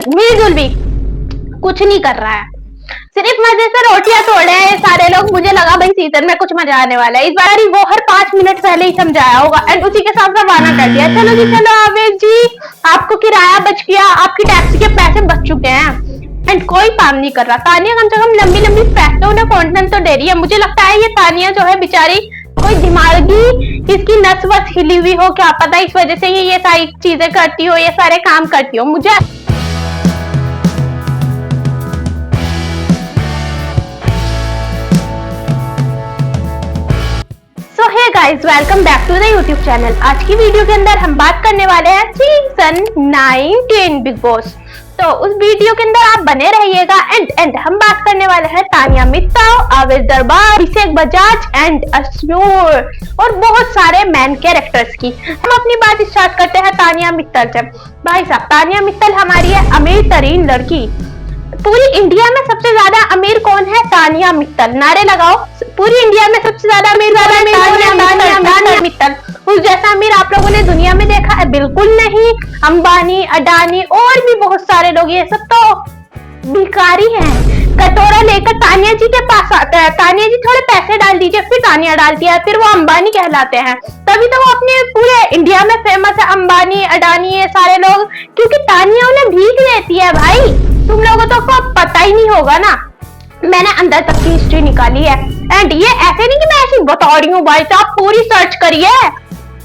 मिलजुल भी कुछ नहीं कर रहा है, सिर्फ मजे से रोटियां तोड़े हैं सारे लोग। मुझे लगा भाई सीजन में कुछ मजा आने वाला है इस बार। वो हर 5 मिनट पहले ही समझाया होगा एंड उसी के साथ रवाना कर दिया। चलो जी चलो आवेश जी, आपको किराया बच गया, आपकी टैक्सी के पैसे बच चुके हैं एंड कोई काम नहीं कर रहा। तानिया कम से कम लंबी लंबी फैक्ट उन्हें कंटेंट तो दे रही है। मुझे लगता है ये तानिया जो है बेचारी कोई दिमागी इसकी नस वस हिली हुई हो, क्या पता इस वजह से ये सारी चीजें करती हो, ये सारे काम करती हो। मुझे सो hey guys, welcome back to the YouTube channel. आज की वीडियो के अंदर हम बात करने वाले हैं सीजन 19 बिग बॉस। तो उस वीडियो के अंदर आप बने रहिएगा एंड हम बात करने वाले हैं तानिया मित्तल, आवेश दरबार, अभिषेक बजाज एंड अश्नूर और बहुत सारे मैन कैरेक्टर्स की। हम अपनी बात स्टार्ट करते हैं तानिया मित्तल से। भाई साहब, तानिया मित्तल हमारी है अमीर तरीन लड़की। पूरी इंडिया में सबसे ज्यादा अमीर कौन है? तानिया मित्तल। नारे लगाओ, पूरी इंडिया में सबसे ज्यादा अमीर तानिया मित्तल। उस जैसा अमीर आप लोगों ने दुनिया में देखा है? बिल्कुल नहीं। अंबानी, अडानी और भी बहुत सारे लोग, ये सब तो भिखारी हैं। कटोरा लेकर तानिया जी के पास आते हैं, तानिया जी थोड़े पैसे डाल दीजिए, फिर तानिया डालती है, फिर वो अंबानी कहलाते हैं। तभी तो वो अपने पूरे इंडिया में फेमस है, अंबानी, अडानी, ये सारे लोग, क्योंकि तानिया उन्हें भीख देती है। भाई तुम लोगों तो को पता ही नहीं होगा ना, मैंने अंदर तक की हिस्ट्री निकाली है एंड ये ऐसे नहीं कि मैं ऐसी बता रही हूँ भाई साहब, पूरी सर्च करिए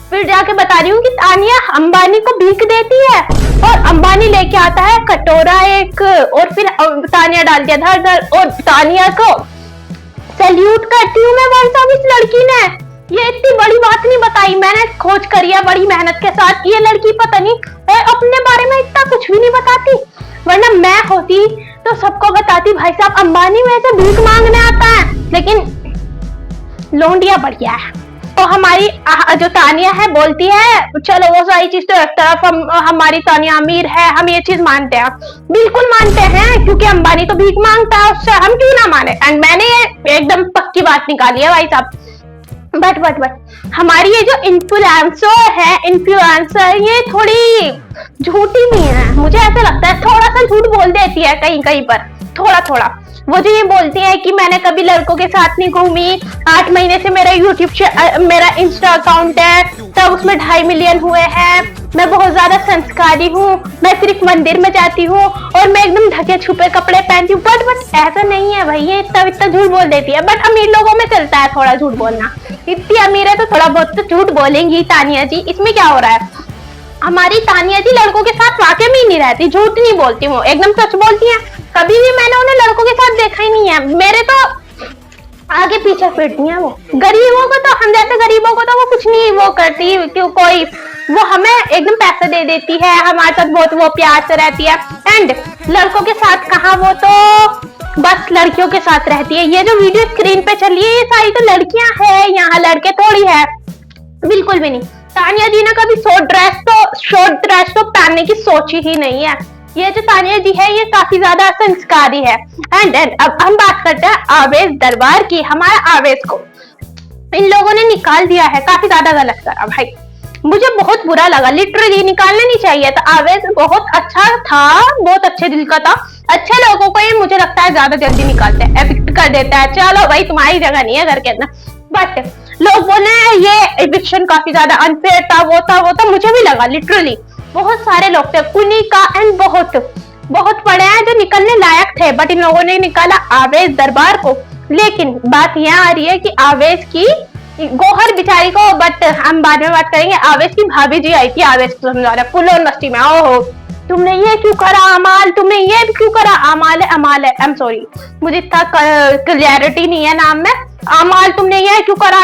फिर जाके बता रही हूँ कि तानिया अंबानी को भीख देती है और अंबानी लेके आता है कटोरा एक और फिर तानिया डाल दिया धर धर और तानिया को सैल्यूट करती हूँ मैं भाई साहब। इस लड़की ने ये इतनी बड़ी बात नहीं बताई, मैंने खोज करी है बड़ी मेहनत के साथ। ये लड़की पता नहीं अपने बारे में इतना कुछ भी नहीं बताती, वरना मैं होती तो सबको बताती भाई साहब अंबानी वैसे भीख मांगने आता है, लेकिन लोंडिया बढ़िया है। तो हमारी जो तानिया है बोलती है चलो वो सारी चीज तो एक तरफ, हमारी तानिया अमीर है, हम ये चीज मानते हैं, बिल्कुल मानते हैं, क्योंकि अंबानी तो भीख मांगता है, उससे हम क्यों ना माने। एंड मैंने ये एकदम पक्की बात निकाली है भाई साहब। बट हमारी ये जो इन्फ्लुएंसर ये थोड़ी झूठी भी है। मुझे ऐसा लगता है थोड़ा सा झूठ बोल देती है कहीं कहीं पर, थोड़ा। वो जो ये बोलती है कि मैंने कभी लड़कों के साथ नहीं घूमी, 8 महीने से मेरा इंस्टा अकाउंट है, तब उसमें 2.5 मिलियन हुए हैं, मैं बहुत ज्यादा संस्कारी हूँ, मैं सिर्फ मंदिर में जाती हूँ और मैं एकदम ढके छुपे कपड़े पहनती हूँ। बट ऐसा नहीं है भाई, ये इतना झूठ बोल देती है। बट अमीर लोगों में चलता है थोड़ा झूठ बोलना, इतनी अमीर है तो थोड़ा बहुत तो झूठ बोलेंगी तानिया जी। इसमें क्या हो रहा है, हमारी तानिया जी लड़कों के साथ वाकई में ही नहीं रहती, झूठ नहीं बोलती, वो एकदम सच बोलती है। कभी भी मैंने उन्हें लड़कों के साथ देखा ही नहीं है, मेरे तो आगे पीछे फिरती हैं वो। गरीबों को तो, हम जैसे गरीबों को तो वो कुछ नहीं वो करती, क्यों कोई वो हमें एकदम पैसे दे देती है, हमारे साथ बहुत वो प्यार से रहती है। एंड लड़कों के साथ कहाँ, वो तो बस लड़कियों के साथ रहती है। ये जो वीडियो स्क्रीन पे चल रही है ये सारी तो लड़कियां हैं, यहाँ लड़के थोड़ी है, बिल्कुल भी नहीं। तानिया जी ने कभी शॉर्ट ड्रेस तो पहनने की सोची ही नहीं है। ये जो तानिया जी है ये काफी ज्यादा संस्कारी है। एंड अब हम बात करते हैं आवेश दरबार की। हमारा आवेश को इन लोगों ने निकाल दिया है, काफी ज्यादा गलत करा भाई, मुझे बहुत बुरा लगा, लिटरली निकालना नहीं चाहिए था। आवेश बहुत अच्छा था, बहुत अच्छे दिल का था, अच्छे लोगों को ये मुझे लगता है ज्यादा जल्दी निकालते हैं, एविक्ट कर देता है, चलो भाई तुम्हारी जगह नहीं है घर के अंदर। बट लोग बोले ये एविक्शन काफी ज्यादा अनफेयर था, वो था, मुझे भी लगा लिटरली। बहुत सारे लोग थे, पुनिका एंड बहुत बड़े हैं जो निकलने लायक थे, बट इन लोगों ने निकाला आवेश दरबार को। लेकिन बात यहाँ आ रही है कि आवेश की गोहर बिचारी को, बट हम बाद में बात करेंगे। आवेश की भाभी जी आई थी आवेश को समझा रहा फुल मस्ती में, ओहो तुमने ये क्यों करा अमाल, तुमने ये क्यों करा, अमाल है, आई एम सॉरी, मुझे इतना क्लियरिटी नहीं है नाम में। अमाल तुमने ये क्यों करा,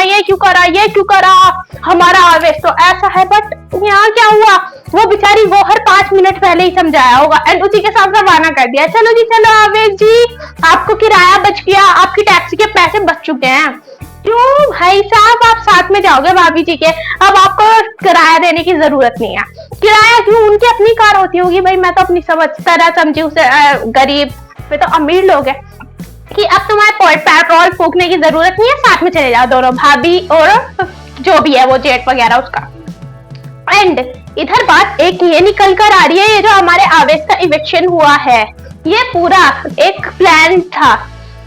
हमारा आवेश तो ऐसा है। बट यहाँ क्या हुआ, वो बेचारी वो हर 5 मिनट पहले ही समझाया होगा एंड उसी के साथ रवाना कर दिया। चलो जी चलो आवेश जी, आपको किराया बच गया, आपकी टैक्सी के पैसे बच चुके हैं। क्यों भाई साहब, आप साथ में जाओगे भाभी जी के, अब आपको किराया देने की जरूरत नहीं है। किराया क्यों, उनकी अपनी कार होती होगी भाई, मैं तो अपनी समझी उसे गरीब, वे तो अमीर लोग हैं कि अब तुम्हारे पेट्रोल फूकने की जरूरत नहीं है, साथ में चले जाओ दोनों भाभी और जो भी है वो जेट वगैरह उसका। एंड इधर बात एक ये निकल कर आ रही है, ये जो हमारे आवेश का इवेक्शन हुआ है ये पूरा एक प्लान था।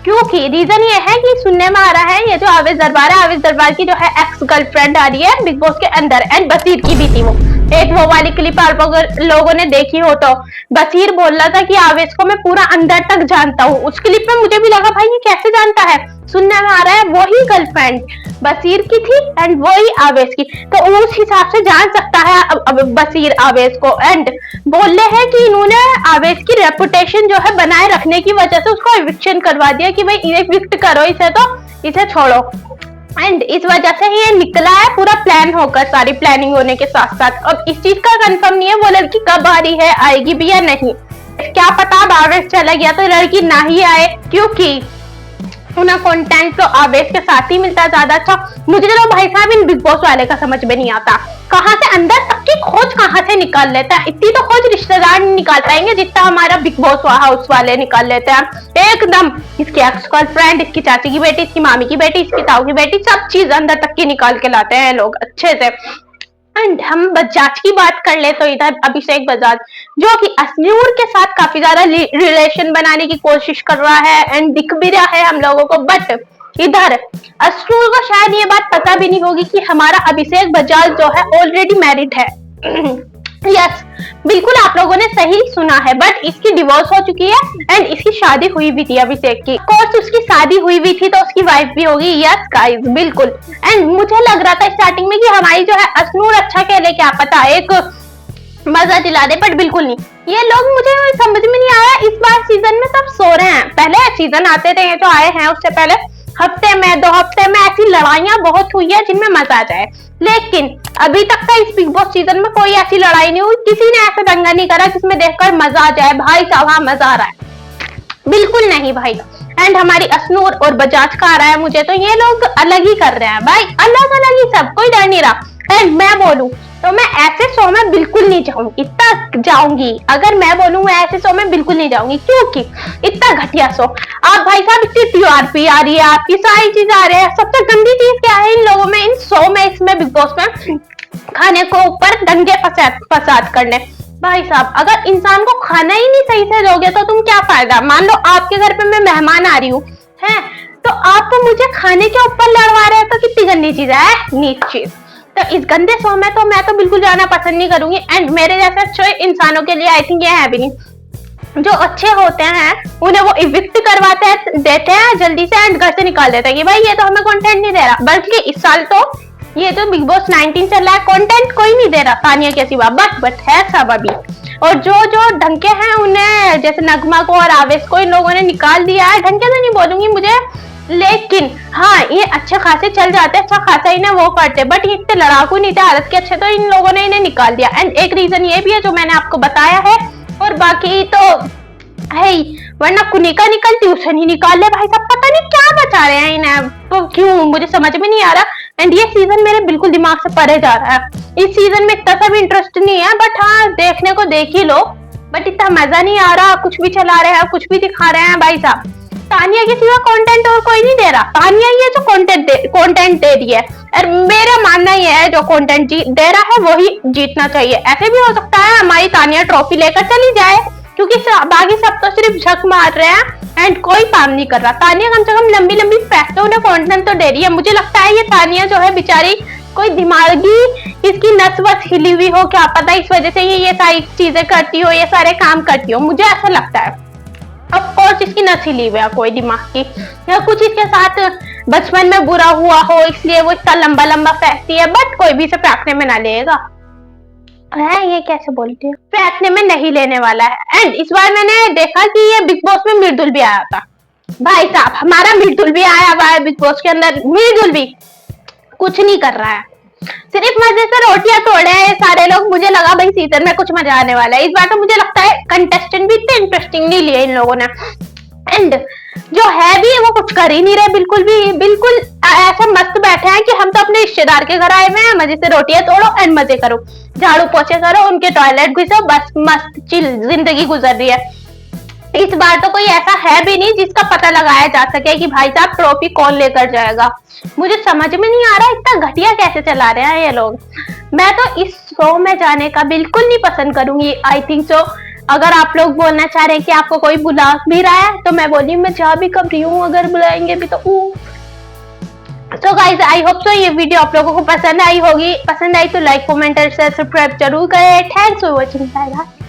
क्योंकि रीजन ये है कि सुनने में आ रहा है ये जो आवेश दरबार है, आवेश दरबार की जो है एक्स गर्लफ्रेंड आ रही है बिग बॉस के अंदर, एंड बसीर की भी थी वो। एक वो वाली क्लिप आप लोगों ने देखी हो तो बसीर बोल रहा था कि आवेश को मैं पूरा अंदर तक जानता हूँ। उस क्लिप में मुझे भी लगा भाई ये कैसे जानता है, सुनने में आ रहा है वही गर्लफ्रेंड बसीर की थी एंड वही आवेश की, तो उस हिसाब से जान सकता है अब बसीर आवेश को। एंड बोल रहे हैं कि इन्होंने आवेश की रेपुटेशन जो है बनाए रखने की वजह से उसको एविक्शन करवा दिया कि भाई एविक्ट करो इसे, तो इसे छोड़ो। एंड इस वजह से ये निकला है पूरा प्लान होकर, सारी प्लानिंग होने के साथ साथ। अब इस चीज का कंफर्म नहीं है वो लड़की कब आ रही है, आएगी भी या नहीं, क्या पता अब आवेश चला गया तो लड़की ना ही आए, क्योंकि उन्हें कंटेंट तो आवेश के साथ ही मिलता है ज्यादा अच्छा। मुझे तो भाई साहब इन बिग बॉस वाले का समझ में नहीं आता, कहाँ से अंदर तक की खोज कहाँ से निकाल लेता है। इतनी तो खोज रिश्तेदार नहीं निकाल पाएंगे जितना हमारा बिग बॉस हाउस वाले निकाल लेते हैं एकदम। इसकी एक्स गर्लफ्रेंड, इसकी चाची की बेटी, इसकी मामी की बेटी, इसकी ताऊ की बेटी, सब चीज अंदर तक की निकाल के लाते हैं लोग अच्छे से। एंड हम बजाज की बात कर ले तो इधर अभिषेक बजाज जो कि असनूर के साथ काफी ज्यादा रिलेशन बनाने की कोशिश कर रहा है एंड दिख भी रहा है हम लोगों को, बट इधर असनूर को शायद ये बात पता भी नहीं होगी कि हमारा अभिषेक बजाज जो है ऑलरेडी मैरिड है। यस बिल्कुल आप लोगों ने सही सुना है, बट इसकी डिवोर्स हो चुकी है एंड इसकी शादी हुई भी थी अभिषेक की। कोर्स उसकी शादी हुई भी थी तो उसकी वाइफ भी होगी। यस गाइस बिल्कुल। एंड मुझे लग रहा था स्टार्टिंग में कि हमारी जो है असनूर अच्छा खेले, क्या पता एक मजा दिला दे, बट बिल्कुल नहीं। ये लोग मुझे समझ में नहीं आया, इस बार सीजन में सब सो रहे हैं। पहले सीजन आते थे ये जो आए हैं उससे पहले हफ्ते में 2 हफ्ते में ऐसी लड़ाइयां बहुत हुई है जिनमें मजा आ जाए, लेकिन अभी तक का इस बिग बॉस सीजन में कोई ऐसी लड़ाई नहीं हुई, किसी ने ऐसा दंगा नहीं करा जिसमें देखकर मजा आ जाए भाई साहब हाँ मजा आ रहा है, बिल्कुल नहीं भाई। एंड हमारी असनूर और बजाज का आ रहा है, मुझे तो ये लोग अलग ही कर रहे हैं भाई, अलग अलग ही सब, कोई डर नहीं रहा। एंड मैं बोलूं तो मैं ऐसे शो में बिल्कुल नहीं जाऊंगी, इतना जाऊंगी अगर मैं बोलूं मैं ऐसे शो में बिल्कुल नहीं जाऊंगी, क्योंकि इतना घटिया शो। आप भाई साहब इतनी टीआरपी आ रही है, आपकी सारी चीज आ रही है, सबसे गंदी चीज क्या है इन लोगों में, इन शो में, इसमें बिग बॉस में खाने को ऊपर दंगे फसाद करने। भाई साहब अगर इंसान को खाना ही नहीं सही से दोगे तो तुम क्या फायदा। मान लो आपके घर पे मैं मेहमान आ रही हूँ है, तो आप तो मुझे खाने के ऊपर लड़वा रहे हैं, तो कितनी गंदी चीज है, नीच चीज। तो इस गंदे शो में तो मैं तो बिल्कुल जाना पसंद नहीं करूंगी। एंड मेरे जैसे अच्छे इंसानों के लिए आई थिंक ये है भी नहीं, जो अच्छे होते हैं उन्हें वो इविक्ट करवाते हैं, देते हैं जल्दी से एंड घर से निकाल देते हैं कि भाई ये तो हमें कंटेंट नहीं दे रहा। बल्कि इस साल तो ये जो बिग बॉस 19 चल रहा है कंटेंट कोई नहीं दे रहा तानिया के सिवा, बट है सब अभी। और जो ढंग के हैं उन्हें, जैसे नगमा को और आवेश को इन लोगों ने निकाल दिया है, ढंग के तो नहीं बोलूंगी मुझे, लेकिन हाँ ये अच्छे खासे चल जाते, अच्छा खासा इन्हें वो करते, बट ये इतने लड़ाकू नहीं थे हालत के अच्छे, तो इन लोगों ने इन्हें निकाल दिया। एंड एक रीजन ये भी है जो मैंने आपको बताया है, और बाकी तो है ही, वरना कुनिका निकल ट्यूशन ही निकाल ले भाई साहब, पता नहीं क्या बचा रहे हैं इन्हें, तो क्यों मुझे समझ में नहीं आ रहा। एंड ये सीजन मेरे बिल्कुल दिमाग से परे जा रहा है, इस सीजन में इतना सा भी इंटरेस्ट नहीं है, बट हाँ देखने को देख ही लो, बट इतना मजा नहीं आ रहा। कुछ भी चला रहे हैं, कुछ भी दिखा रहे हैं भाई साहब, तानिया के सिवा कंटेंट और कोई नहीं दे रहा, तानिया ये जो कंटेंट दे रही है, और मेरा मानना ये है जो कंटेंट दे रहा है वही जीतना चाहिए। ऐसे भी हो सकता है हमारी तानिया ट्रॉफी लेकर चली जाए, क्योंकि बाकी सब तो सिर्फ झक मार रहे हैं एंड कोई काम नहीं कर रहा। तानिया कम से कम लंबी लंबी फैक्ट उन्हें कंटेंट तो दे रही है। मुझे लगता है ये तानिया जो है बेचारी कोई दिमागी इसकी नस वस हिली हुई हो, क्या पता इस वजह से ये सारी चीजें करती हो, ये सारे काम करती हो, मुझे ऐसा लगता है। ऑफ कोर्स इसकी नस हिली हुई है कोई दिमाग की, या कुछ इसके साथ बचपन में बुरा हुआ हो इसलिए वो इतना लंबा लंबा फेंकती है, बट कोई भी इसे फेंकने में ना लेगा है, ये कैसे बोलती है, फेंकने में नहीं लेने वाला है। एंड इस बार मैंने देखा कि ये बिग बॉस में मृदुल भी आया था, भाई साहब हमारा मृदुल भी आया हुआ है बिग बॉस के अंदर, मृदुल भी कुछ नहीं कर रहा है, सिर्फ मजे से रोटियां तोड़े हैं ये सारे लोग। मुझे लगा भाई सीजन में कुछ मजा आने वाला है, इस बार तो मुझे लगता है कंटेस्टेंट भी इतने इंटरेस्टिंग नहीं लिए इन लोगों ने। एंड जो है भी वो कुछ कर ही नहीं रहे, बिल्कुल ऐसे मस्त बैठे हैं कि हम तो अपने रिश्तेदार के घर आए हुए हैं, मजे से रोटियां तोड़ो एंड मजे करो, झाड़ू पोछे करो, उनके टॉयलेट घुसो, बस मस्त चिल जिंदगी गुजर रही है। इस बार तो कोई ऐसा है भी नहीं जिसका पता लगाया जा सके कि भाई साहब ट्रॉफी कौन लेकर जाएगा। मुझे समझ में नहीं आ रहा इतना घटिया कैसे चला रहे हैं ये लोग। मैं तो इस शो में जाने का बिल्कुल नहीं पसंद करूंगी। आई थिंक सो अगर आप लोग बोलना चाह रहे हैं कि आपको कोई बुला भी रहा है तो मैं बोली मैं जा भी कब रही हूँ, अगर बुलाएंगे भी तो तो गाइज आई होप सो ये वीडियो आप लोगों को पसंद आई होगी। पसंद आई तो लाइक कमेंट और सब्सक्राइब जरूर करें। Thanks for watching. Bye bye.